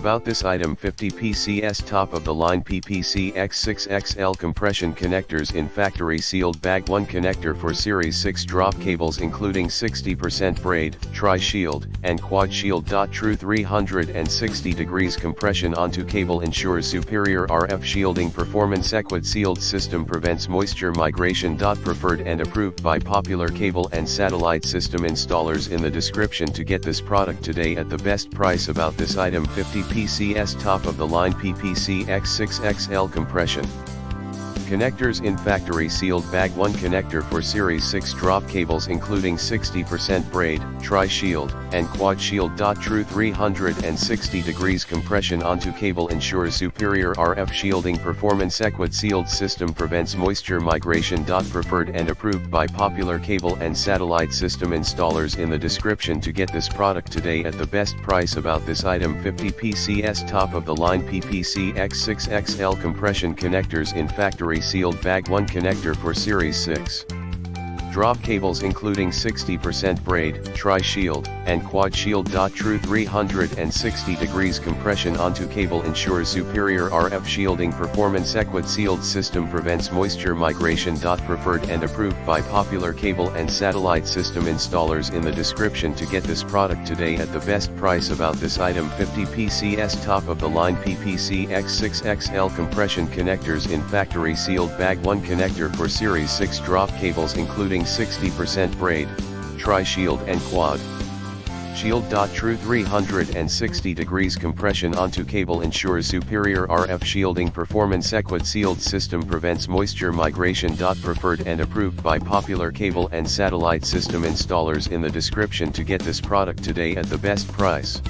About this item: 50 PCS top of the line PPC EX6XL compression connectors in factory sealed bag. 1 connector for Series 6 drop cables including 60% braid, tri-shield, and quad shield. True 360 degrees compression onto cable ensures superior RF shielding performance. Equid sealed system prevents moisture migration. Preferred and approved by popular cable and satellite system installers. In the description to get this product today at the best price. About this item: 50 PCS top of the line PPC EX6XL compression connectors in factory sealed bag. 1 connector for Series 6 drop cables including 60% braid, tri-shield, and quad shield. True 360 degrees compression onto cable ensures superior RF shielding performance. Equid sealed system prevents moisture migration. Preferred and approved by popular cable and satellite system installers. In the description to get this product today at the best price. About this item: 50 PCS top of the line PPC EX6XL compression connectors in factory sealed bag. 1 connector for Series 6 drop cables including 60% braid, tri-shield, and quad shield. True 360 degrees compression onto cable ensures superior RF shielding performance. Equid sealed system prevents moisture migration. Preferred and approved by popular cable and satellite system installers. In the description to get this product today at the best price. About this item: 50 PCS top of the line PPC EX6XL compression connectors in factory sealed bag. 1 connector for Series 6 drop cables including 60% braid, tri-shield, and quad shield. True 360 degrees compression onto cable ensures superior RF shielding performance. Equid sealed system prevents moisture migration. Preferred and approved by popular cable and satellite system installers. In the description to get this product today at the best price.